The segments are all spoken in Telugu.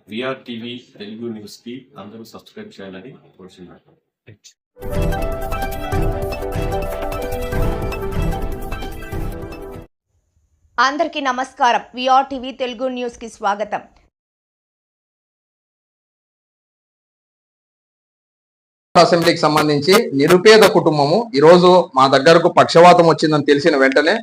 విఆర్ టీవీ తెలుగు న్యూస్ కి అందరూ సబ్స్క్రైబ్ చేయాలని కోరుచున్నాను. అందరికీ నమస్కారం. విఆర్ టీవీ తెలుగు న్యూస్ కి స్వాగతం. అసెంబ్లీకి సంబంధించి నిరుపేద కుటుంబము ఈరోజు మా దగ్గరకు పక్షవాతం వచ్చిందని తెలిసిన వెంటనే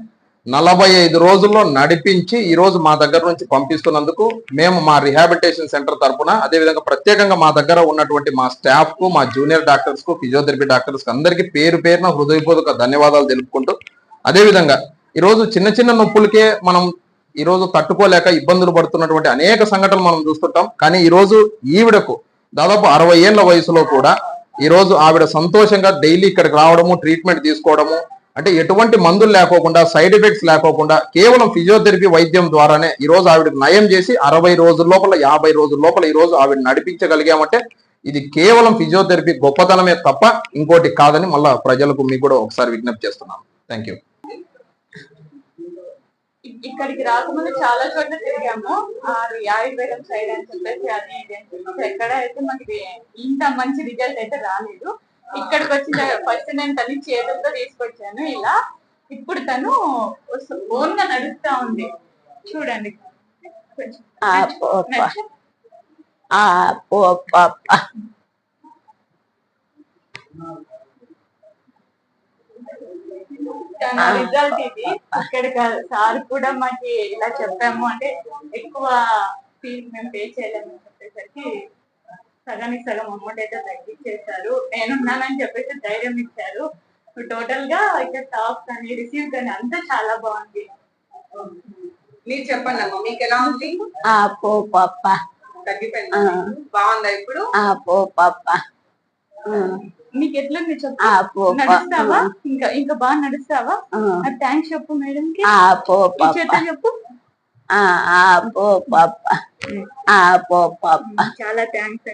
45 రోజుల్లో నడిపించి ఈరోజు మా దగ్గర నుంచి పంపిస్తున్నందుకు మేము మా రిహాబిలిటేషన్ సెంటర్ తరఫున, అదేవిధంగా ప్రత్యేకంగా మా దగ్గర ఉన్నటువంటి మా స్టాఫ్ కు, మా జూనియర్ డాక్టర్స్ కు, ఫిజియోథెరపీ డాక్టర్స్ కు అందరికీ పేరు పేరున హృదయపూర్వక ధన్యవాదాలు తెలుపుకుంటూ, అదేవిధంగా ఈరోజు చిన్న చిన్న నొప్పులకే మనం ఈరోజు తట్టుకోలేక ఇబ్బందులు పడుతున్నటువంటి అనేక సంఘటనలు మనం చూస్తుంటాం. కానీ ఈరోజు ఈవిడకు దాదాపు 60 ఏళ్ల వయసులో కూడా ఈరోజు ఆవిడ సంతోషంగా డైలీ ఇక్కడికి రావడము, ట్రీట్మెంట్ తీసుకోవడము, అంటే ఎటువంటి మందులు లేకోకుండా, సైడ్ ఎఫెక్ట్స్ లేకోకుండా కేవలం ఫిజియోథెరపీ వైద్యం ద్వారానే ఈరోజు ఆవిడకి నయం చేసి 60 రోజుల లోపల, 50 రోజుల లోపల ఈరోజు ఆవిడ నడిపించగలిగామంటే ఇది కేవలం ఫిజియోథెరపీ గొప్పతనమే తప్ప ఇంకోటి కాదని మళ్ళా ప్రజలకు మీకు కూడా ఒకసారి విజ్ఞప్తి చేస్తున్నాను. Thank you. ఇక్కడికి రాకముందు చాలా చోట్ల తిరిగాము. అది ఆయుర్వేదం సైడ్ అని చెప్పేసి అది ఇది అని చెప్పేసి ఎక్కడ అయితే మనకి ఇంత మంచి రిజల్ట్ అయితే రాలేదు. ఇక్కడికి వచ్చిన ఫస్ట్ నేను తను చేతులతో తీసుకొచ్చాను ఇలా. ఇప్పుడు తను ఓన్ గా నడుస్తా ఉంది చూడండి. రిజల్ట్ ఇది. ఇక్కడ సార్ కూడా మాకు ఇలా చెప్పాము అంటే ఎక్కువ ఫీజు మేము పే చేయలేమని చెప్పేసరికి సగానికి సగం అమౌంట్ అయితే తగ్గించేశారు. నేనున్నానని చెప్పేసి ధైర్యం ఇచ్చారు. టోటల్ గా ఇక్కడ టాప్ కానీ రిసీవ్ కానీ అంతా చాలా బాగుంది. మీరు చెప్పండి అమ్మ, మీకు ఎలా ఉంది? తగ్గిపోయింది, బాగుందా ఇప్పుడు? నీకు ఎట్లా నడుస్తావా? ఇంకా బాగా నడుస్తావా? థ్యాంక్స్ చెప్పు మేడం కి. చేత చెప్పు. చాలా థ్యాంక్స్.